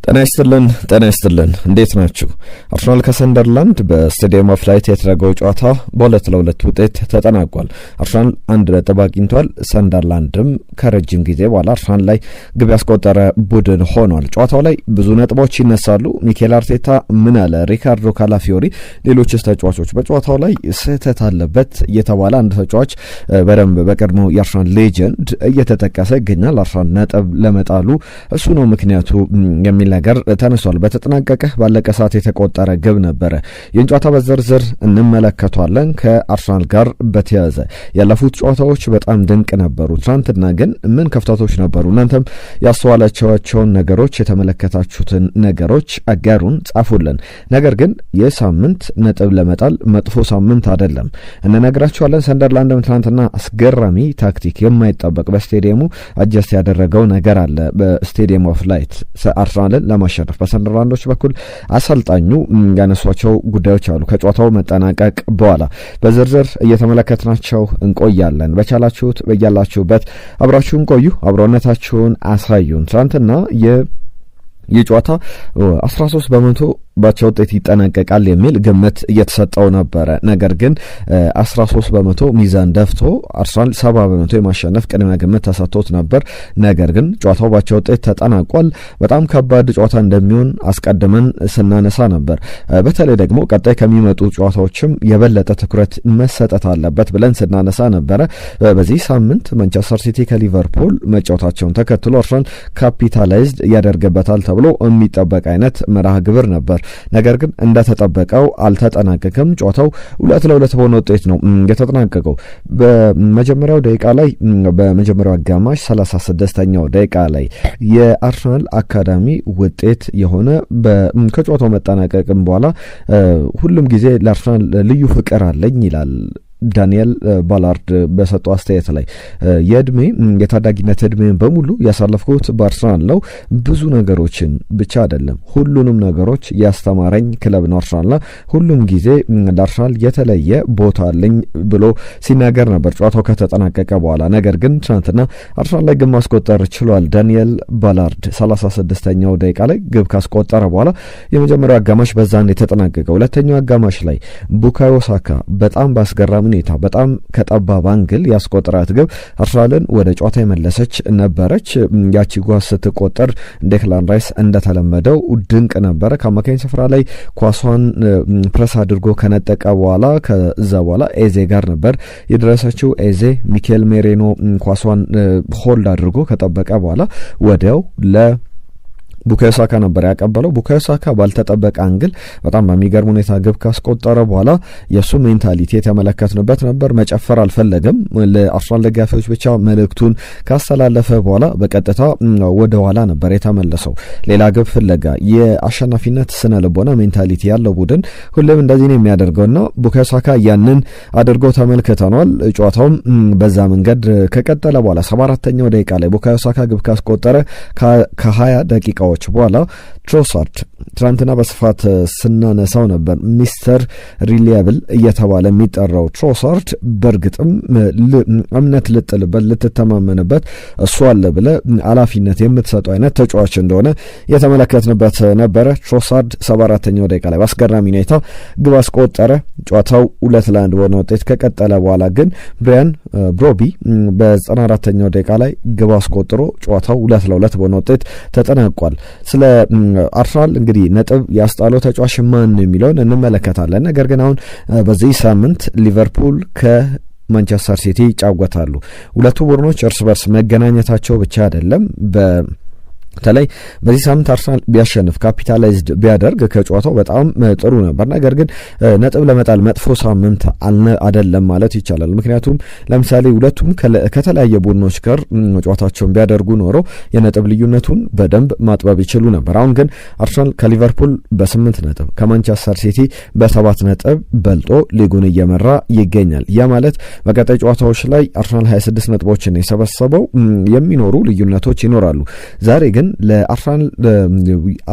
ጤና ይስጥልን እንዴት ናችሁ? አርሰናል ከሰንደርላንድ በስቴዲየም ኦፍ ላይት የተደረገው ጨዋታ በ2-2 ውጤት ተጠናቋል። አርሰናል 1 ነጥብ አግኝቷል። ሰንደርላንድም ከረጅም ጊዜ በኋላ አርሰናል ላይ ግብ ያስቆጠረ ቡድን ሆኗል። ጨዋታው ላይ ብዙ ነጥቦች ይነሳሉ። ሚኬል አርቴታ ምን አለ? ሪካርዶ ካላፊዮሪ፣ ሌሎች ተጫዋቾች በጨዋታው ላይ ስህተት አለበት የተባለ አንድ ተጫዋች በደንብ በቀድሞ የአርሰናል ሌጀንድ እየተጠቀሰ ይገኛል። አርሰናል ነጥብ ለመጣሉ እሱ ነው ምክንያቱ የሚል ነገር ተነሷል። በተጠናቀቀ ባለቀ ሰዓት የተቆጠረ ግብ ነበረ። ይህን ጨዋታ በዝርዝር እንመለከቷለን። ከአርሰናል ጋር በተያያዘ ያለፉት ጨዋታዎች በጣም ድንቅ ነበሩ። ትናንትና ግን ምን ክፍተቶች ነበሩ? እናንተም ያስተዋላችኋቸውን ነገሮች፣ የተመለከታችሁትን ነገሮች አጋሩን፣ ጻፉልን። ነገር ግን ይህ ሳምንት ነጥብ ለመጣል መጥፎ ሳምንት አይደለም እንነግራችኋለን። ሰንደርላንድም ትናንትና አስገራሚ ታክቲክ የማይጠበቅ በስቴዲየሙ አጀስት ያደረገው ነገር አለ። በስቴዲየም ኦፍ ላይት አርሰናልን ለማሸነፍ በሰንደርላንዶች በኩል አሰልጣኙ ያነሷቸው ጉዳዮች አሉ። ከጨዋታው መጠናቀቅ በኋላ በዝርዝር እየተመለከትናቸው እንቆያለን። በቻላችሁት በያላችሁበት አብራችሁን ቆዩ፣ አብሮነታችሁን አሳዩን። ትናንትና የጨዋታ 13 በመቶ ባቻ ውጤት ይጠናቀቃል የሚል ግምት እየተሰጠው ነበረ። ነገር ግን 13 በመቶ ሚዛን ደፍቶ አርሰናል 70 በመቶ የማሸነፍ ቅድመ ግምት ተሰጥቶት ነበር። ነገር ግን ጨዋታው ባቻ ውጤት ተጠናቋል። በጣም ከባድ ጨዋታ እንደሚሆን አስቀድመን ስናነሳ ነበር። በተለይ ደግሞ ቀጣይ ከሚመጡ ጨዋታዎችም የበለጠ ትኩረት መሰጠት አለበት ብለን ስናነሳ ነበረ። በዚህ ሳምንት ማንቸስተር ሲቲ ከሊቨርፑል መጫወታቸውን ተከትሎ አርሰናል ካፒታላይዝድ ያደርግበታል ተብሎ የሚጠበቅ አይነት መርሃ ግብር ነበር። ነገር ግን እንደተጠበቀው አልተጠናቀቀም። ጨዋታው 2-2 በሆነ ውጤት ነው የተጠናቀቀው። በመጀመሪያው ደቂቃ ላይ በመጀመሪያው አጋማሽ 36ኛው ደቂቃ ላይ የአርሰናል አካዳሚ ውጤት የሆነ ከጨዋታው መጠናቀቅም በኋላ ሁሉም ጊዜ ለአርሰናል ልዩ ፍቅር አለኝ ይላል ዳንኤል ባላርድ በሰጠው አስተያየት ላይ የታዳጊነት እድሜን በሙሉ ያሳለፍኩት በአርሰናል ነው። ብዙ ነገሮችን ብቻ አይደለም ሁሉንም ነገሮች ያስተማረኝ ክለብ ነው አርሰናልና ሁሉም ጊዜ ለአርሰናል የተለየ ቦታ አለኝ ብሎ ሲናገር ነበር ጨዋታው ከተጠናቀቀ በኋላ። ነገር ግን ትናንትና አርሰናል ላይ ግብ ማስቆጠር ችሏል ዳንኤል ባላርድ 36ኛው ደቂቃ ላይ ግብ ካስቆጠረ በኋላ የመጀመሪያው አጋማሽ በዛን የተጠናቀቀ። ሁለተኛው አጋማሽ ላይ ቡካዮ ሳካ በጣም ባስገራሚ ሁኔታ በጣም ከጠባብ አንግል ያስቆጠራት ግብ አርሰናልን ወደ ጨዋታ የመለሰች ነበረች። ያቺ ጓዝ ስትቆጠር ዴክላን ራይስ እንደተለመደው ድንቅ ነበረ። ከአማካኝ ስፍራ ላይ ኳሷን ፕረስ አድርጎ ከነጠቀ በኋላ ከዛ በኋላ ኤዜ ጋር ነበር የደረሰችው። ኤዜ ሚኬል ሜሬኖ ኳሷን ሆልድ አድርጎ ከጠበቀ በኋላ ወዲያው ቡካዮ ሳካ ነበር ያቀበለው። ቡካዮ ሳካ ባልተጠበቀ አንግል በጣም በሚገርም ሁኔታ ግብ ካስቆጠረ በኋላ የእሱ ሜንታሊቲ የተመለከትንበት ነበር። መጨፈር አልፈለገም። ለአርሰናል ደጋፊዎች ብቻ መልእክቱን ካስተላለፈ በኋላ በቀጥታ ወደ ኋላ ነበር የተመለሰው ሌላ ግብ ፍለጋ። የአሸናፊነት ስነ ልቦና ሜንታሊቲ ያለው ቡድን ሁሌም እንደዚህ ነው የሚያደርገውና ቡካዮ ሳካ ያንን አድርገው ተመልክተናል። ጨዋታውም በዛ መንገድ ከቀጠለ በኋላ 74ኛው ደቂቃ ላይ ቡካዮ ሳካ ግብ ካስቆጠረ ከ20 ደቂቃዎች በኋላ ትሮሳርድ ትናንትና በስፋት ስናነሳው ነበር። ሚስተር ሪሊያብል እየተባለ የሚጠራው ትሮሳርድ በእርግጥም እምነት ልጥልበት ልትተማመንበት እሱ አለ ብለ ኃላፊነት የምትሰጠው አይነት ተጫዋች እንደሆነ የተመለከትንበት ነበረ። ትሮሳርድ 74ኛው ደቂቃ ላይ በአስገራሚ ሁኔታ ግብ አስቆጠረ። ጨዋታው 2-1 በሆነ ውጤት ከቀጠለ በኋላ ግን ብሪያን ብሮቢ በ94ኛው ደቂቃ ላይ ግብ አስቆጥሮ ጨዋታው 2-2 በሆነ ውጤት ተጠናቋል። ስለ አርሰናል እንግዲህ ነጥብ ያስጣለው ተጫዋች ማን የሚለውን እንመለከታለን። ነገር ግን አሁን በዚህ ሳምንት ሊቨርፑል ከማንቸስተር ሲቲ ይጫወታሉ። ሁለቱ ቡድኖች እርስ በርስ መገናኘታቸው ብቻ አይደለም በተለይ በዚህ ሳምንት አርሰናል ቢያሸንፍ ካፒታላይዝድ ቢያደርግ ከጨዋታው በጣም ጥሩ ነበር። ነገር ግን ነጥብ ለመጣል መጥፎ ሳምንት አይደለም ማለት ይቻላል። ምክንያቱም ለምሳሌ ሁለቱም ከተለያየ ቡድኖች ጋር ጨዋታቸውን ቢያደርጉ ኖሮ የነጥብ ልዩነቱን በደንብ ማጥበብ ይችሉ ነበር። አሁን ግን አርሰናል ከሊቨርፑል በ8 ነጥብ ከማንቸስተር ሲቲ በ7 ነጥብ በልጦ ሊጉን እየመራ ይገኛል። ያ ማለት በቀጣይ ጨዋታዎች ላይ አርሰናል 26 ነጥቦችን የሰበሰበው የሚኖሩ ልዩነቶች ይኖራሉ። ዛሬ ግን ለአርሰናል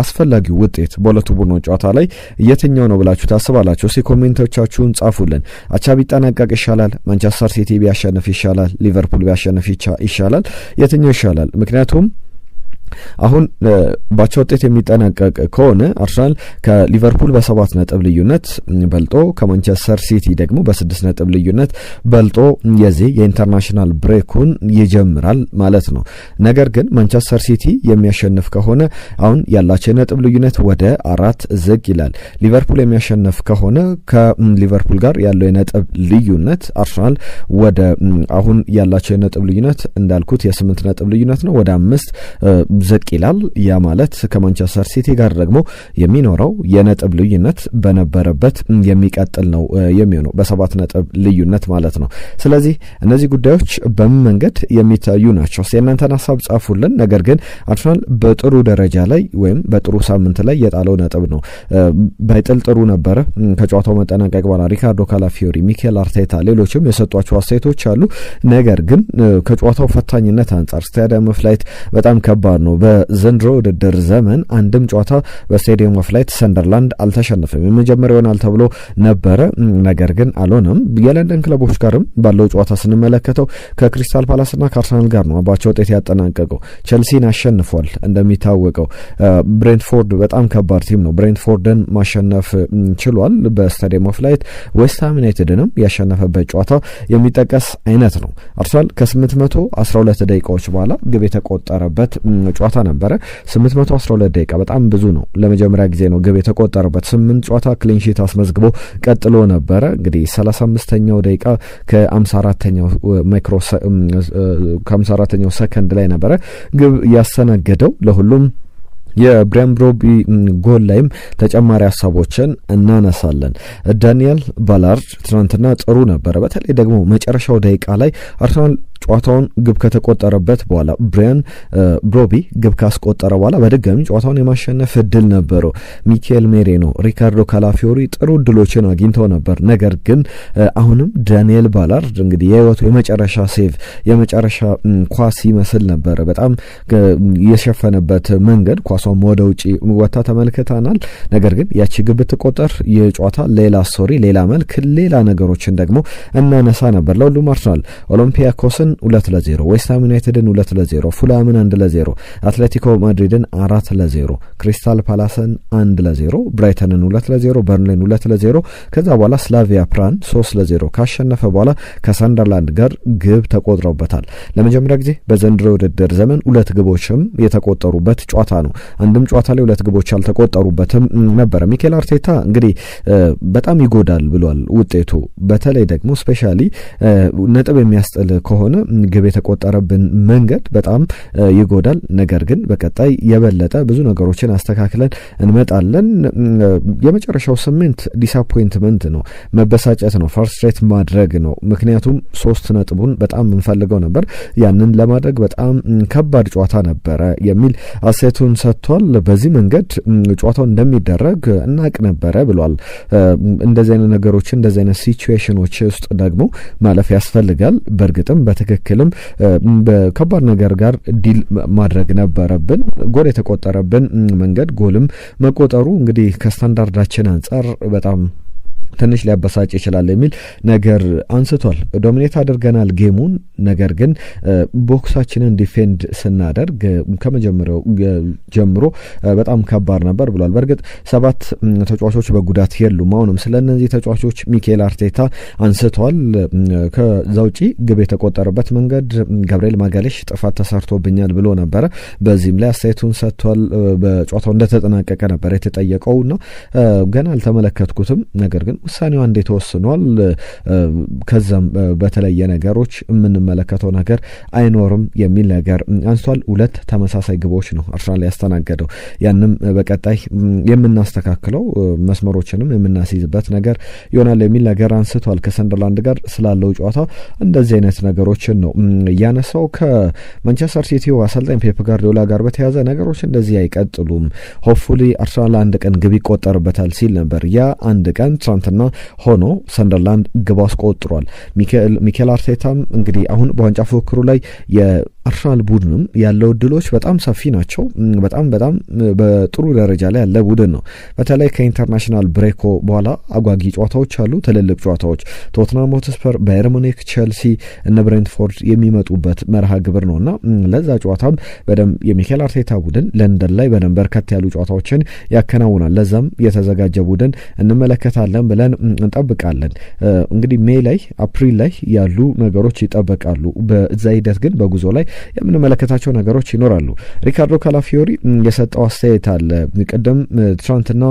አስፈላጊው ውጤት በሁለቱ ቡድኖች ጨዋታ ላይ የትኛው ነው ብላችሁ ታስባላችሁ? እስኪ ኮሜንቶቻችሁን ጻፉልን። አቻ ቢጠናቀቅ ይሻላል? ማንቸስተር ሲቲ ቢያሸንፍ ይሻላል? ሊቨርፑል ቢያሸንፍ ይሻላል? የትኛው ይሻላል? ምክንያቱም አሁን ባቻ ውጤት የሚጠናቀቅ ከሆነ አርሰናል ከሊቨርፑል በ7 ነጥብ ልዩነት በልጦ ከማንቸስተር ሲቲ ደግሞ በ6 ነጥብ ልዩነት በልጦ የዚህ የኢንተርናሽናል ብሬኩን ይጀምራል ማለት ነው። ነገር ግን ማንቸስተር ሲቲ የሚያሸንፍ ከሆነ አሁን ያላቸው የነጥብ ልዩነት ወደ 4 ዝቅ ይላል። ሊቨርፑል የሚያሸንፍ ከሆነ ከሊቨርፑል ጋር ያለው የነጥብ ልዩነት አርሰናል ወደ አሁን ያላቸው የነጥብ ልዩነት እንዳልኩት የ8 ነጥብ ልዩነት ነው ወደ 5 ዝቅ ይላል። ያ ማለት ከማንቸስተር ሲቲ ጋር ደግሞ የሚኖረው የነጥብ ልዩነት በነበረበት የሚቀጥል ነው የሚሆነው በ7 ነጥብ ልዩነት ማለት ነው። ስለዚህ እነዚህ ጉዳዮች በምን መንገድ የሚታዩ ናቸው? የእናንተን ሀሳብ ጻፉልን። ነገር ግን አርሰናል በጥሩ ደረጃ ላይ ወይም በጥሩ ሳምንት ላይ የጣለው ነጥብ ነው። ባይጥል ጥሩ ነበረ። ከጨዋታው መጠናቀቅ በኋላ ሪካርዶ ካላፊዮሪ፣ ሚኬል አርቴታ ሌሎችም የሰጧቸው አስተያየቶች አሉ። ነገር ግን ከጨዋታው ፈታኝነት አንጻር ስታዲየም ኦፍ ላይት በጣም ከባድ ነው። በዘንድሮ ውድድር ዘመን አንድም ጨዋታ በስታዲየም ኦፍ ላይት ሰንደርላንድ አልተሸነፈም። የመጀመሪያው ይሆናል ተብሎ ነበረ፣ ነገር ግን አልሆነም። የለንደን ክለቦች ጋርም ባለው ጨዋታ ስንመለከተው ከክሪስታል ፓላስና ከአርሰናል ጋር ነው አባቸው ውጤት ያጠናቀቀው። ቸልሲን አሸንፏል። እንደሚታወቀው ብሬንትፎርድ በጣም ከባድ ቲም ነው። ብሬንትፎርድን ማሸነፍ ችሏል በስታዲየም ኦፍ ላይት። ዌስትሃም ዩናይትድንም ያሸነፈበት ጨዋታ የሚጠቀስ አይነት ነው። አርሰናል ከ812 ደቂቃዎች በኋላ ግብ የተቆጠረበት ጨዋታ ነበረ። 812 ደቂቃ በጣም ብዙ ነው። ለመጀመሪያ ጊዜ ነው ግብ የተቆጠረበት። 8 ጨዋታ ክሊንሺት አስመዝግቦ ቀጥሎ ነበረ። እንግዲህ 35ኛው ደቂቃ ከ54ኛው ሰከንድ ላይ ነበረ ግብ ያስተናገደው። ለሁሉም የብሪያን ብሮቢ ጎል ላይም ተጨማሪ ሀሳቦችን እናነሳለን። ዳንኤል ባላርድ ትናንትና ጥሩ ነበረ። በተለይ ደግሞ መጨረሻው ደቂቃ ላይ አርሰናል ጨዋታውን ግብ ከተቆጠረበት በኋላ ብሪያን ብሮቢ ግብ ካስቆጠረ በኋላ በድጋሚ ጨዋታውን የማሸነፍ እድል ነበረው። ሚኬል ሜሬኖ፣ ሪካርዶ ካላፊዮሪ ጥሩ እድሎችን አግኝተው ነበር። ነገር ግን አሁንም ዳንኤል ባላርድ እንግዲህ የህይወቱ የመጨረሻ ሴቭ የመጨረሻ ኳስ ይመስል ነበረ። በጣም የሸፈነበት መንገድ ኳሷም ወደ ውጪ ወታ ተመልክተናል። ነገር ግን ያቺ ግብ ብትቆጠር የጨዋታ ሌላ ስቶሪ፣ ሌላ መልክ፣ ሌላ ነገሮችን ደግሞ እናነሳ ነበር። ለሁሉም አርሰናል ኦሎምፒያኮስን 2-0፣ ዌስትሃም ዩናይትድን 2-0፣ ፉላምን 1-0፣ አትሌቲኮ ማድሪድን 4-0፣ ክሪስታል ፓላስን 1-0፣ ብራይተንን 2-0፣ በርንሌን 2-0 ከዛ በኋላ ስላቪያ ፕራን 3-0 ካሸነፈ በኋላ ከሰንደርላንድ ጋር ግብ ተቆጥሮበታል። ለመጀመሪያ ጊዜ በዘንድሮ ውድድር ዘመን 2 ግቦችም የተቆጠሩበት ጨዋታ ነው። አንድም ጨዋታ ላይ 2 ግቦች ያልተቆጠሩበትም ነበረ። ሚኬል አርቴታ እንግዲህ በጣም ይጎዳል ብሏል ውጤቱ። በተለይ ደግሞ ስፔሻሊ ነጥብ የሚያስጥል ከሆነ ግብ የተቆጠረብን መንገድ በጣም ይጎዳል። ነገር ግን በቀጣይ የበለጠ ብዙ ነገሮችን አስተካክለን እንመጣለን። የመጨረሻው 8 ዲስአፖይንትመንት ነው፣ መበሳጨት ነው፣ ፈርስትሬት ማድረግ ነው። ምክንያቱም 3 ነጥቡን በጣም እንፈልገው ነበር። ያንን ለማድረግ በጣም ከባድ ጨዋታ ነበረ የሚል አስተያየቱን ሰጥቷል። በዚህ መንገድ ጨዋታው እንደሚደረግ እናቅ ነበረ ብሏል። እንደዚህ አይነት ነገሮችን እንደዚህ አይነት ሲቹዌሽኖች ውስጥ ደግሞ ማለፍ ያስፈልጋል። በእርግጥም በትክክልም በከባድ ነገር ጋር ዲል ማድረግ ነበረብን። ጎል የተቆጠረብን መንገድ ጎልም መቆጠሩ እንግዲህ ከስታንዳርዳችን አንጻር በጣም ትንሽ ሊያበሳጭ ይችላል የሚል ነገር አንስቷል። ዶሚኔት አድርገናል ጌሙን፣ ነገር ግን ቦክሳችንን ዲፌንድ ስናደርግ ከመጀመሪያው ጀምሮ በጣም ከባድ ነበር ብሏል። በእርግጥ 7 ተጫዋቾች በጉዳት የሉም። አሁንም ስለ እነዚህ ተጫዋቾች ሚኬል አርቴታ አንስቷል። ከዛ ውጪ ግብ የተቆጠረበት መንገድ ገብርኤል ማጋሌሽ ጥፋት ተሰርቶብኛል ብሎ ነበረ። በዚህም ላይ አስተያየቱን ሰጥቷል። በጨዋታው እንደተጠናቀቀ ነበር የተጠየቀውና ገና አልተመለከትኩትም፣ ነገር ግን ውሳኔው እንዴት ተወስኗል። ከዛም በተለየ ነገሮች የምንመለከተው ነገር አይኖርም የሚል ነገር አንስቷል። 2 ተመሳሳይ ግቦች ነው አርሰናል ያስተናገደው። ያንም በቀጣይ የምናስተካክለው መስመሮችንም የምናስይዝበት ነገር ይሆናል የሚል ነገር አንስቷል። ከሰንደርላንድ ጋር ስላለው ጨዋታ እንደዚህ አይነት ነገሮችን ነው ያነሳው። ከማንቸስተር ሲቲው አሰልጣኝ ፔፕ ጋርዲዮላ ጋር በተያያዘ ነገሮች እንደዚህ አይቀጥሉም፣ ሆፕፉሊ አርሰናል አንድ ቀን ግብ ይቆጠርበታል ሲል ነበር። ያ አንድ ቀን ትናንትና ሆኖ ሰንደርላንድ ግብ አስቆጥሯል። ሚኬል አርቴታም እንግዲህ አሁን በዋንጫ ፉክክሩ ላይ አርሰናል ቡድንም ያለው እድሎች በጣም ሰፊ ናቸው። በጣም በጥሩ ደረጃ ላይ ያለ ቡድን ነው። በተለይ ከኢንተርናሽናል ብሬኮ በኋላ አጓጊ ጨዋታዎች አሉ፣ ትልልቅ ጨዋታዎች ቶትናም ሆትስፐር፣ ባየር ሙኒክ፣ ቼልሲ እነ ብሬንትፎርድ የሚመጡበት መርሃ ግብር ነውና ለዛ ጨዋታም በደንብ የሚኬል አርቴታ ቡድን ለንደን ላይ በደንብ በርከት ያሉ ጨዋታዎችን ያከናውናል። ለዛም የተዘጋጀ ቡድን እንመለከታለን ብለን እንጠብቃለን። እንግዲህ ሜይ ላይ አፕሪል ላይ ያሉ ነገሮች ይጠበቃሉ። በዛ ሂደት ግን በጉዞ ላይ የምንመለከታቸው ነገሮች ይኖራሉ። ሪካርዶ ካላፊዮሪ የሰጠው አስተያየት አለ። ቅድም ትናንትና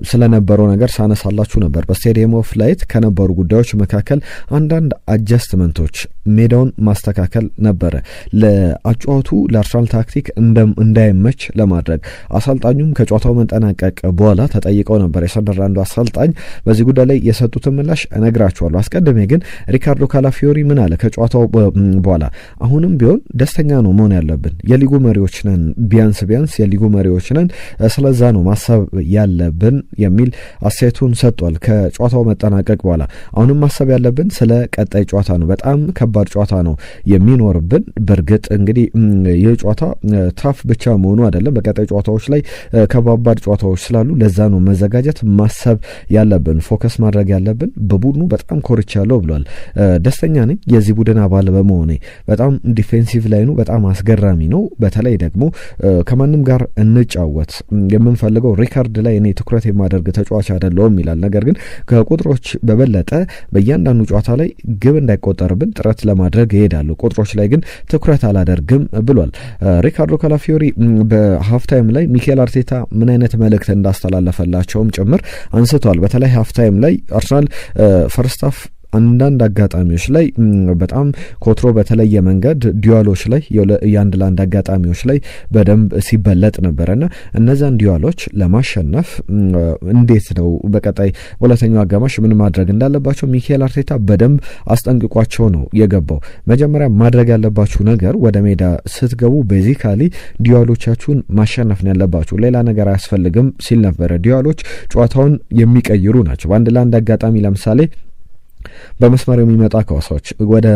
ስለነበረው ነገር ሳነሳላችሁ ነበር። በስቴዲየም ኦፍ ላይት ከነበሩ ጉዳዮች መካከል አንዳንድ አጀስትመንቶች ሜዳውን ማስተካከል ነበረ። ለአጫዋቱ ለአርሰናል ታክቲክ እንዳይመች ለማድረግ አሰልጣኙም ከጨዋታው መጠናቀቅ በኋላ ተጠይቀው ነበር። የሰንደርላንዱ አሰልጣኝ በዚህ ጉዳይ ላይ የሰጡትን ምላሽ እነግራችኋለሁ። አስቀድሜ ግን ሪካርዶ ካላፊዮሪ ምን አለ ከጨዋታው በኋላ? አሁንም ቢሆን ደስተኛ ነው መሆን ያለብን፣ የሊጉ መሪዎች ነን፣ ቢያንስ የሊጉ መሪዎች ነን፣ ስለዛ ነው ማሰብ ያለብን የሚል አስተያየቱን ሰጥቷል። ከጨዋታው መጠናቀቅ በኋላ አሁንም ማሰብ ያለብን ስለ ቀጣይ ጨዋታ ነው። በጣም ከባድ ጨዋታ ነው የሚኖርብን። በእርግጥ እንግዲህ ይህ ጨዋታ ታፍ ብቻ መሆኑ አይደለም። በቀጣይ ጨዋታዎች ላይ ከባባድ ጨዋታዎች ስላሉ ለዛ ነው መዘጋጀት ማሰብ ያለብን፣ ፎከስ ማድረግ ያለብን። በቡድኑ በጣም ኮርቻለሁ ብሏል። ደስተኛ ነኝ የዚህ ቡድን አባል በመሆኔ። በጣም ዲፌንሲቭ ላይኑ በጣም አስገራሚ ነው። በተለይ ደግሞ ከማንም ጋር እንጫወት የምንፈልገው ሪካርድ ላይ እኔ ትኩረት የማደርግ ተጫዋች አይደለሁም ይላል። ነገር ግን ከቁጥሮች በበለጠ በእያንዳንዱ ጨዋታ ላይ ግብ እንዳይቆጠርብን ጥረት ለማድረግ ይሄዳሉ። ቁጥሮች ላይ ግን ትኩረት አላደርግም ብሏል። ሪካርዶ ካላፊዮሪ በሀፍታይም ላይ ሚኬል አርቴታ ምን አይነት መልእክት እንዳስተላለፈላቸውም ጭምር አንስቷል። በተለይ ሀፍታይም ላይ አርሰናል ፈርስት ሃፍ አንዳንድ አጋጣሚዎች ላይ በጣም ኮትሮ በተለየ መንገድ ዲዋሎች ላይ የአንድ ለአንድ አጋጣሚዎች ላይ በደንብ ሲበለጥ ነበረና እነዛን ዲዋሎች ለማሸነፍ እንዴት ነው በቀጣይ ሁለተኛው አጋማሽ ምን ማድረግ እንዳለባቸው ሚኬል አርቴታ በደንብ አስጠንቅቋቸው ነው የገባው። መጀመሪያ ማድረግ ያለባችሁ ነገር ወደ ሜዳ ስትገቡ ቤዚካሊ ዲዋሎቻችሁን ማሸነፍ ነው ያለባችሁ፣ ሌላ ነገር አያስፈልግም ሲል ነበረ። ዲዋሎች ጨዋታውን የሚቀይሩ ናቸው። በአንድ ለአንድ አጋጣሚ ለምሳሌ በመስመር የሚመጣ ኳሶች፣ ወደ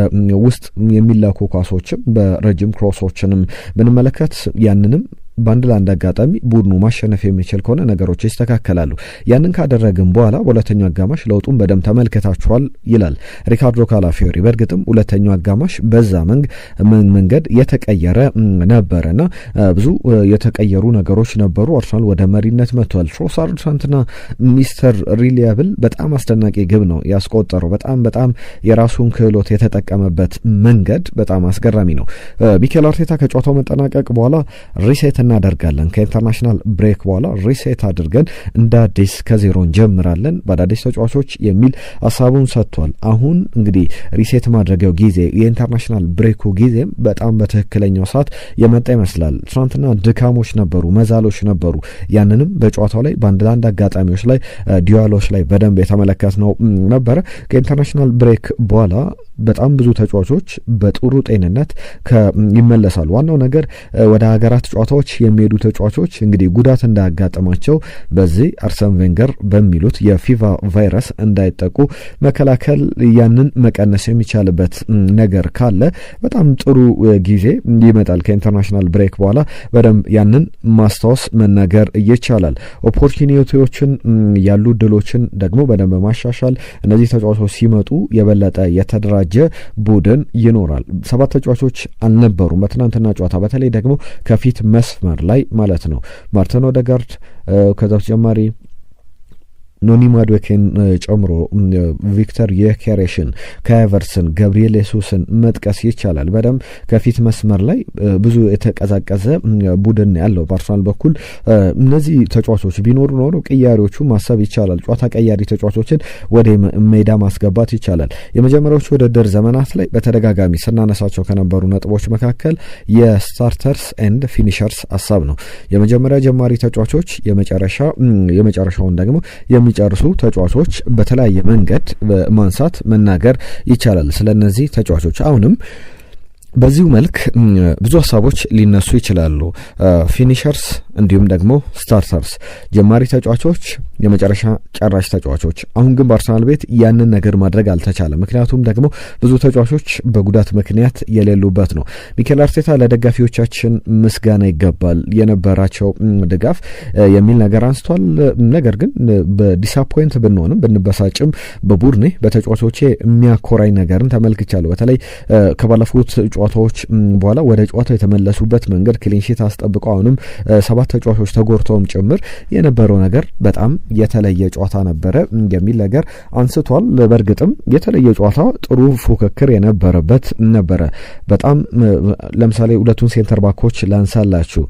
ውስጥ የሚላኩ ኳሶችም በረጅም ክሮሶችንም ብንመለከት ያንንም በአንድ ለአንድ አጋጣሚ ቡድኑ ማሸነፍ የሚችል ከሆነ ነገሮች ይስተካከላሉ። ያንን ካደረግን በኋላ በሁለተኛው አጋማሽ ለውጡን በደንብ ተመልክታችኋል ይላል ሪካርዶ ካላፊዮሪ። በእርግጥም ሁለተኛው አጋማሽ በዛ መንገድ የተቀየረ ነበረና ብዙ የተቀየሩ ነገሮች ነበሩ። አርሰናል ወደ መሪነት መጥቷል። ትሮሳርድ ትናንትና ሚስተር ሪሊያብል በጣም አስደናቂ ግብ ነው ያስቆጠረው። በጣም የራሱን ክህሎት የተጠቀመበት መንገድ በጣም አስገራሚ ነው። ሚኬል አርቴታ ከጨዋታው መጠናቀቅ በኋላ ሪሴት እናደርጋለን፣ ከኢንተርናሽናል ብሬክ በኋላ ሪሴት አድርገን እንደ አዲስ ከዜሮ እንጀምራለን በአዳዲስ ተጫዋቾች የሚል ሀሳቡን ሰጥቷል። አሁን እንግዲህ ሪሴት ማድረጊያው ጊዜ የኢንተርናሽናል ብሬኩ ጊዜም በጣም በትክክለኛው ሰዓት የመጣ ይመስላል። ትናንትና ድካሞች ነበሩ፣ መዛሎች ነበሩ። ያንንም በጨዋታው ላይ በአንድ ለአንድ አጋጣሚዎች ላይ ዲዋሎች ላይ በደንብ የተመለከትነው ነበረ። ከኢንተርናሽናል ብሬክ በኋላ በጣም ብዙ ተጫዋቾች በጥሩ ጤንነት ይመለሳሉ። ዋናው ነገር ወደ ሀገራት ጨዋታዎች የሚሄዱ ተጫዋቾች እንግዲህ ጉዳት እንዳያጋጥማቸው በዚህ አርሰን ቬንገር በሚሉት የፊፋ ቫይረስ እንዳይጠቁ መከላከል፣ ያንን መቀነስ የሚቻልበት ነገር ካለ በጣም ጥሩ ጊዜ ይመጣል። ከኢንተርናሽናል ብሬክ በኋላ በደንብ ያንን ማስታወስ መናገር ይቻላል። ኦፖርቹኒቲዎችን ያሉ ድሎችን ደግሞ በደንብ ማሻሻል፣ እነዚህ ተጫዋቾች ሲመጡ የበለጠ የተደራጀ ቡድን ይኖራል። 7 ተጫዋቾች አልነበሩም በትናንትና ጨዋታ፣ በተለይ ደግሞ ከፊት መስመር ላይ ማለት ነው። ማርቲን ኦዴጋርድ ከዛ በተጨማሪ ኖኒ ማዱዌኬን ጨምሮ ቪክተር የኬሬሽን፣ ከኤቨርሰን፣ ገብርኤል የሱስን መጥቀስ ይቻላል። በደንብ ከፊት መስመር ላይ ብዙ የተቀዛቀዘ ቡድን ያለው በአርሰናል በኩል እነዚህ ተጫዋቾች ቢኖሩ ኖሮ ቅያሪዎቹ ማሰብ ይቻላል። ጨዋታ ቀያሪ ተጫዋቾችን ወደ ሜዳ ማስገባት ይቻላል። የመጀመሪያዎቹ ውድድር ዘመናት ላይ በተደጋጋሚ ስናነሳቸው ከነበሩ ነጥቦች መካከል የስታርተርስ ኤንድ ፊኒሸርስ ሀሳብ ነው። የመጀመሪያ ጀማሪ ተጫዋቾች የመጨረሻውን ደግሞ የሚጨርሱ ተጫዋቾች በተለያየ መንገድ ማንሳት መናገር ይቻላል ስለነዚህ ተጫዋቾች። አሁንም በዚሁ መልክ ብዙ ሀሳቦች ሊነሱ ይችላሉ። ፊኒሸርስ እንዲሁም ደግሞ ስታርተርስ፣ ጀማሪ ተጫዋቾች የመጨረሻ ጨራሽ ተጫዋቾች። አሁን ግን በአርሰናል ቤት ያንን ነገር ማድረግ አልተቻለም። ምክንያቱም ደግሞ ብዙ ተጫዋቾች በጉዳት ምክንያት የሌሉበት ነው። ሚኬል አርቴታ ለደጋፊዎቻችን ምስጋና ይገባል የነበራቸው ድጋፍ የሚል ነገር አንስቷል። ነገር ግን በዲስአፖይንት ብንሆንም ብንበሳጭም በቡድኔ በተጫዋቾቼ የሚያኮራኝ ነገርን ተመልክቻለሁ። በተለይ ከባለፉት ጨዋታዎች በኋላ ወደ ጨዋታው የተመለሱበት መንገድ ክሊንሺት አስጠብቀው አሁንም 7 ተጫዋቾች ተጎድተውም ጭምር የነበረው ነገር በጣም የተለየ ጨዋታ ነበረ የሚል ነገር አንስቷል። በእርግጥም የተለየ ጨዋታ ጥሩ ፉክክር የነበረበት ነበረ። በጣም ለምሳሌ ሁለቱን ሴንተር ባኮች ላንሳላችሁ።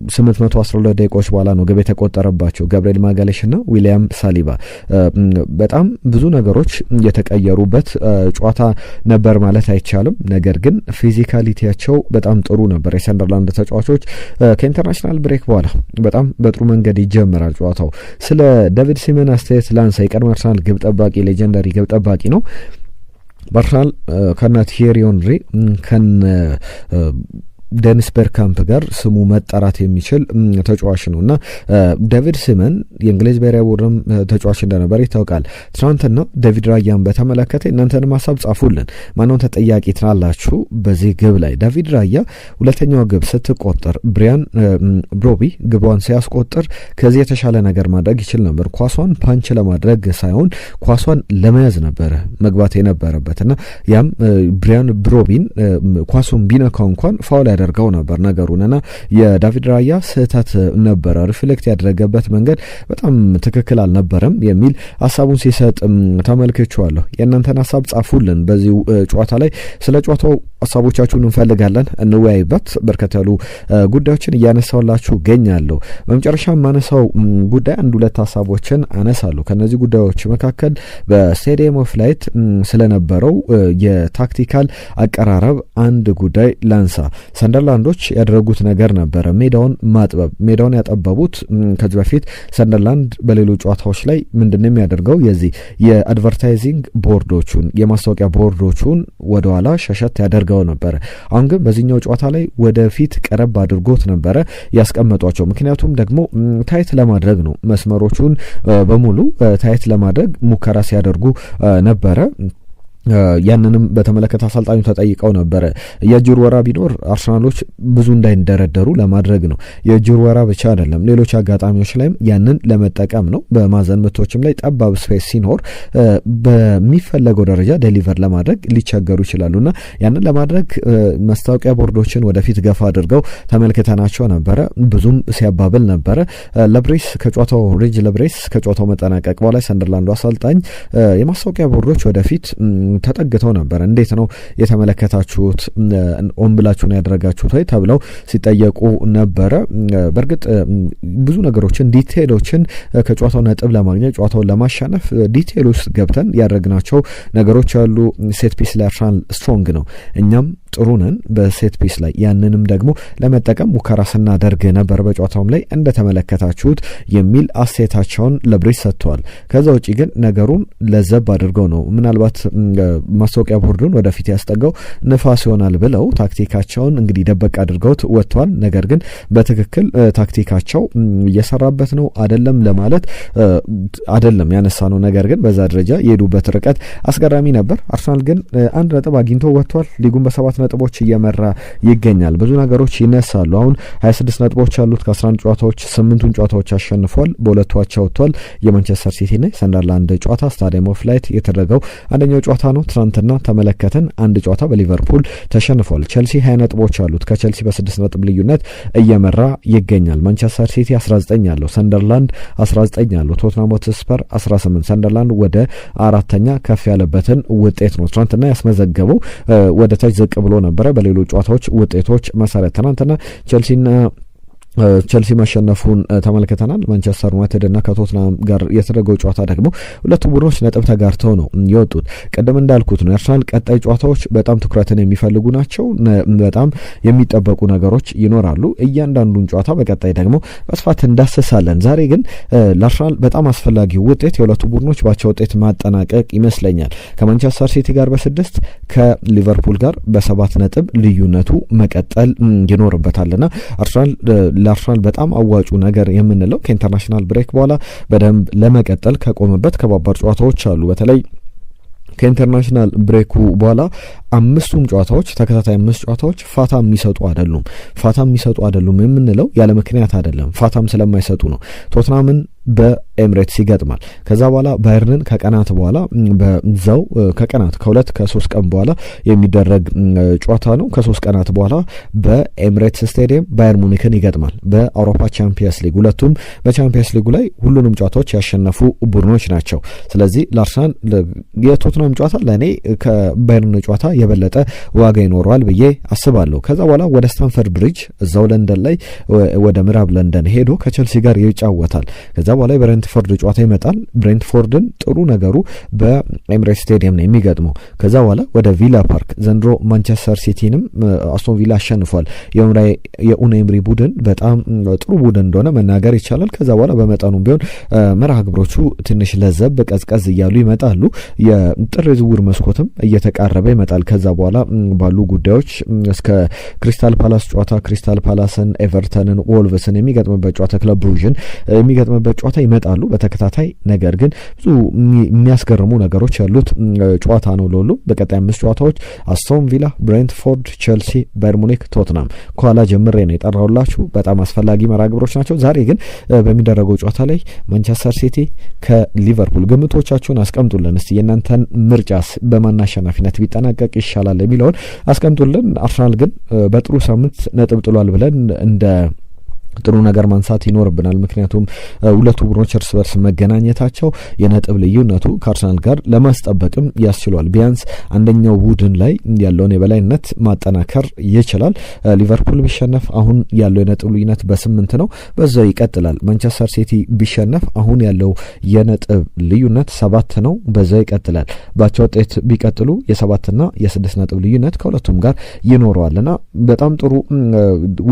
812 ደቂቃዎች በኋላ ነው ግብ የተቆጠረባቸው ገብርኤል ማጋሌሽ እና ዊሊያም ሳሊባ። በጣም ብዙ ነገሮች የተቀየሩበት ጨዋታ ነበር ማለት አይቻልም። ነገር ግን ፊዚካሊቲያቸው በጣም ጥሩ ነበር። የሰንደርላንድ ተጫዋቾች ከኢንተርናሽናል ብሬክ በኋላ በጣም በጥሩ መንገድ ይጀምራል ጨዋታው። ስለ ዴቪድ ሲመን አስተያየት ላንሳ። የቀድሞ አርሰናል ግብ ጠባቂ ሌጀንደሪ ግብ ጠባቂ ነው። በአርሰናል ከነ ቲየሪ ሄንሪ ከነ ዴኒስ ቤርካምፕ ጋር ስሙ መጠራት የሚችል ተጫዋች ነው እና ዴቪድ ሲመን የእንግሊዝ ብሔራዊ ቡድን ተጫዋች እንደነበር ይታወቃል። ትናንትና ዴቪድ ራያን በተመለከተ እናንተንም ሀሳብ ጻፉልን። ማንኛውም ተጠያቂ ትናላችሁ በዚህ ግብ ላይ? ዴቪድ ራያ ሁለተኛው ግብ ስትቆጠር ብሪያን ብሮቢ ግቧን ሲያስቆጥር ከዚህ የተሻለ ነገር ማድረግ ይችል ነበር። ኳሷን ፓንች ለማድረግ ሳይሆን ኳሷን ለመያዝ ነበረ መግባት የነበረበት እና ያም ብሪያን ብሮቢን ኳሱን ቢነካው እንኳን ፋውል ያደርገው ነበር ነገሩንና የዴቪድ ራያ ስህተት ነበረ። ሪፍሌክት ያደረገበት መንገድ በጣም ትክክል አልነበረም የሚል ሀሳቡን ሲሰጥ ተመልክቻለሁ። የእናንተን ሀሳብ ጻፉልን በዚሁ ጨዋታ ላይ። ስለ ጨዋታው ሀሳቦቻችሁን እንፈልጋለን፣ እንወያይበት። በርከት ያሉ ጉዳዮችን እያነሳውላችሁ ገኛለሁ። በመጨረሻ ማነሳው ጉዳይ አንድ ሁለት ሀሳቦችን አነሳለሁ። ከነዚህ ጉዳዮች መካከል በስቴዲየም ኦፍ ላይት ስለነበረው የታክቲካል አቀራረብ አንድ ጉዳይ ላንሳ። ሰንደርላንዶች ያደረጉት ነገር ነበረ ሜዳውን ማጥበብ። ሜዳውን ያጠበቡት ከዚህ በፊት ሰንደርላንድ በሌሎች ጨዋታዎች ላይ ምንድነው የሚያደርገው የዚህ የአድቨርታይዚንግ ቦርዶቹን የማስታወቂያ ቦርዶቹን ወደኋላ ሸሸት ያደርገው ነበረ። አሁን ግን በዚህኛው ጨዋታ ላይ ወደፊት ቀረብ አድርጎት ነበረ ያስቀመጧቸው። ምክንያቱም ደግሞ ታይት ለማድረግ ነው። መስመሮቹን በሙሉ ታይት ለማድረግ ሙከራ ሲያደርጉ ነበረ። ያንንም በተመለከተ አሰልጣኙ ተጠይቀው ነበረ። የእጅር ወራ ቢኖር አርሰናሎች ብዙ እንዳይንደረደሩ ለማድረግ ነው። የእጅር ወራ ብቻ አይደለም፣ ሌሎች አጋጣሚዎች ላይም ያንን ለመጠቀም ነው። በማዘን ምቶችም ላይ ጠባብ ስፔስ ሲኖር በሚፈለገው ደረጃ ዴሊቨር ለማድረግ ሊቸገሩ ይችላሉና ያንን ለማድረግ ማስታወቂያ ቦርዶችን ወደፊት ገፋ አድርገው ተመልክተናቸው ነበረ። ብዙም ሲያባብል ነበረ። ለብሬስ ከጨዋታው ሪጅ ለብሬስ ከጨዋታው መጠናቀቅ በኋላ ሰንደርላንዱ አሰልጣኝ የማስታወቂያ ቦርዶች ወደፊት ተጠግተው ነበር። እንዴት ነው የተመለከታችሁት? ኦን ብላችሁ ነው ያደረጋችሁት ወይ ተብለው ሲጠየቁ ነበረ። በእርግጥ ብዙ ነገሮችን ዲቴይሎችን ከጨዋታው ነጥብ ለማግኘት ጨዋታውን ለማሸነፍ ዲቴይል ውስጥ ገብተን ያደረግናቸው ነገሮች አሉ። ሴት ፒስ ላይ አርሰናል ስትሮንግ ነው፣ እኛም ጥሩ ነን በሴት ፒስ ላይ። ያንንም ደግሞ ለመጠቀም ሙከራ ስናደርግ ነበር በጨዋታውም ላይ እንደተመለከታችሁት የሚል አስተያየታቸውን ለብሬስ ሰጥተዋል። ከዛ ውጪ ግን ነገሩን ለዘብ አድርገው ነው ምናልባት ማስታወቂያ ቦርዱን ወደፊት ያስጠጋው ንፋስ ይሆናል ብለው ታክቲካቸውን እንግዲህ ደበቅ አድርገውት ወጥቷል። ነገር ግን በትክክል ታክቲካቸው እየሰራበት ነው አይደለም ለማለት አይደለም ያነሳ ነው። ነገር ግን በዛ ደረጃ የሄዱበት ርቀት አስገራሚ ነበር። አርሰናል ግን 1 ነጥብ አግኝቶ ወጥቷል። ሊጉን በ7 ነጥቦች እየመራ ይገኛል። ብዙ ነገሮች ይነሳሉ። አሁን 26 ነጥቦች አሉት። ከ11 ጨዋታዎች 8ቱን ጨዋታዎች አሸንፏል። በሁለቱ አቻ ወጥቷል። የማንቸስተር ሲቲ እና ሰንደርላንድ ጨዋታ ስታዲየም ኦፍ ላይት የተደረገው አንደኛው ጨዋታ ነው። ትናንትና ተመለከተን አንድ ጨዋታ በሊቨርፑል ተሸንፏል። ቼልሲ 20 ነጥቦች አሉት። ከቼልሲ በ6 ነጥብ ልዩነት እየመራ ይገኛል። ማንቸስተር ሲቲ 19 ያለው፣ ሰንደርላንድ 19 ያለው፣ ቶትናም ሆትስፐር 18። ሰንደርላንድ ወደ 4ኛ ከፍ ያለበትን ውጤት ነው ትናንትና ያስመዘገበው። ወደ ታች ዝቅ ብሎ ነበረ በሌሎች ጨዋታዎች ውጤቶች መሰረት። ትናንትና ቸልሲ ማሸነፉን ተመልክተናል። ማንቸስተር ዩናይትድ እና ከቶትናም ጋር የተደረገው ጨዋታ ደግሞ ሁለቱ ቡድኖች ነጥብ ተጋርተው ነው የወጡት። ቀደም እንዳልኩት ነው የአርሰናል ቀጣይ ጨዋታዎች በጣም ትኩረትን የሚፈልጉ ናቸው። በጣም የሚጠበቁ ነገሮች ይኖራሉ። እያንዳንዱን ጨዋታ በቀጣይ ደግሞ በስፋት እንዳስሳለን። ዛሬ ግን ለአርሰናል በጣም አስፈላጊው ውጤት የሁለቱ ቡድኖች ባቻ ውጤት ማጠናቀቅ ይመስለኛል። ከማንቸስተር ሲቲ ጋር በ6 ከሊቨርፑል ጋር በ7 ነጥብ ልዩነቱ መቀጠል ይኖርበታልና አርሰናል ለአርሰናል በጣም አዋጩ ነገር የምንለው ከኢንተርናሽናል ብሬክ በኋላ በደንብ ለመቀጠል ከቆመበት ከባባድ ጨዋታዎች አሉ። በተለይ ከኢንተርናሽናል ብሬኩ በኋላ አምስቱም ጨዋታዎች ተከታታይ 5 ጨዋታዎች ፋታ የሚሰጡ አይደሉም የምንለው ያለ ምክንያት አይደለም። ፋታም ስለማይሰጡ ነው። ቶትናምን በኤምሬትስ ይገጥማል። ከዛ በኋላ ባየርንን ከቀናት በኋላ በዛው ከቀናት ከ2 ከ3 ቀን በኋላ የሚደረግ ጨዋታ ነው። ከ3 ቀናት በኋላ በኤምሬትስ ስቴዲየም ባየር ሙኒክን ይገጥማል በአውሮፓ ቻምፒየንስ ሊግ። ሁለቱም በቻምፒየንስ ሊጉ ላይ ሁሉንም ጨዋታዎች ያሸነፉ ቡድኖች ናቸው። ስለዚህ ለአርሰናል የቶትናም ጨዋታ ለእኔ ከባየርን ጨዋታ የበለጠ ዋጋ ይኖረዋል ብዬ አስባለሁ። ከዛ በኋላ ወደ ስታንፈርድ ብሪጅ እዛው ለንደን ላይ ወደ ምዕራብ ለንደን ሄዶ ከቸልሲ ጋር ይጫወታል። ከዛ በኋላ የብሬንትፎርድ ጨዋታ ይመጣል። ብሬንትፎርድን ጥሩ ነገሩ በኤምሬትስ ስቴዲየም ነው የሚገጥመው። ከዛ በኋላ ወደ ቪላ ፓርክ ዘንድሮ ማንቸስተር ሲቲንም አስቶን ቪላ አሸንፏል። የኡናይ ኤምሪ ቡድን በጣም ጥሩ ቡድን እንደሆነ መናገር ይቻላል። ከዛ በኋላ በመጠኑም ቢሆን መርሃ ግብሮቹ ትንሽ ለዘብ ቀዝቀዝ እያሉ ይመጣሉ። የጥር ዝውውር መስኮትም እየተቃረበ ይመጣል። ከዛ በኋላ ባሉ ጉዳዮች እስከ ክሪስታል ፓላስ ጨዋታ ክሪስታል ፓላስን፣ ኤቨርተንን፣ ወልቭስን የሚገጥምበት ጨዋታ ክለብ ብሩዥን የሚገጥምበት ጨዋታ ይመጣሉ በተከታታይ። ነገር ግን ብዙ የሚያስገርሙ ነገሮች ያሉት ጨዋታ ነው። ለሁሉ በቀጣይ 5 ጨዋታዎች አስቶን ቪላ፣ ብሬንትፎርድ፣ ቼልሲ፣ ባየር ሙኒክ፣ ቶትናም ከኋላ ጀምሬ ነው የጠራሁላችሁ። በጣም አስፈላጊ መርሃ ግብሮች ናቸው። ዛሬ ግን በሚደረገው ጨዋታ ላይ ማንቸስተር ሲቲ ከሊቨርፑል ግምቶቻችሁን አስቀምጡልን እስቲ። የእናንተን ምርጫስ በማን አሸናፊነት ቢጠናቀቅ ይሻላል የሚለውን አስቀምጡልን። አርሰናል ግን በጥሩ ሳምንት ነጥብ ጥሏል ብለን እንደ ጥሩ ነገር ማንሳት ይኖርብናል። ምክንያቱም ሁለቱ ቡድኖች እርስ በርስ መገናኘታቸው የነጥብ ልዩነቱ ከአርሰናል ጋር ለማስጠበቅም ያስችሏል። ቢያንስ አንደኛው ቡድን ላይ ያለውን የበላይነት ማጠናከር ይችላል። ሊቨርፑል ቢሸነፍ አሁን ያለው የነጥብ ልዩነት በ8 ነው፣ በዛው ይቀጥላል። ማንቸስተር ሲቲ ቢሸነፍ አሁን ያለው የነጥብ ልዩነት 7 ነው፣ በዛው ይቀጥላል። ባቻ ውጤት ቢቀጥሉ የ7ና የ6 ነጥብ ልዩነት ከሁለቱም ጋር ይኖረዋልና በጣም ጥሩ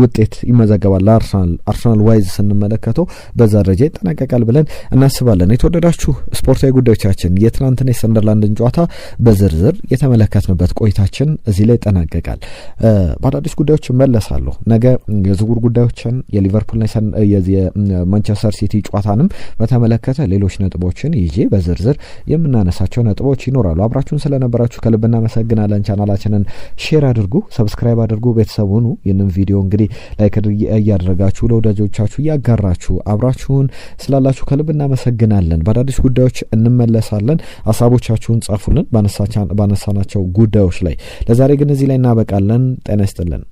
ውጤት ይመዘገባል አርሰናል ዋይዝ ስንመለከተው በዛ ደረጃ ይጠናቀቃል ብለን እናስባለን። የተወደዳችሁ ስፖርታዊ ጉዳዮቻችን የትናንትና የሰንደርላንድን ጨዋታ በዝርዝር የተመለከትንበት ቆይታችን እዚህ ላይ ይጠናቀቃል። በአዳዲስ ጉዳዮች መለሳለሁ። ነገ የዝውውር ጉዳዮችን የሊቨርፑልና የማንቸስተር ሲቲ ጨዋታንም በተመለከተ ሌሎች ነጥቦችን ይዤ በዝርዝር የምናነሳቸው ነጥቦች ይኖራሉ። አብራችሁን ስለነበራችሁ ከልብ እናመሰግናለን። ቻናላችንን ሼር አድርጉ፣ ሰብስክራይብ አድርጉ፣ ቤተሰብ ሁኑ። ይህንን ቪዲዮ እንግዲህ ላይክ እያደረጋችሁ ለወዳጆቻችሁ ያጋራችሁ አብራችሁን ስላላችሁ ከልብ እናመሰግናለን። በአዳዲስ ጉዳዮች እንመለሳለን። ሀሳቦቻችሁን ጻፉልን ባነሳናቸው ጉዳዮች ላይ። ለዛሬ ግን እዚህ ላይ እናበቃለን። ጤና ይስጥልን።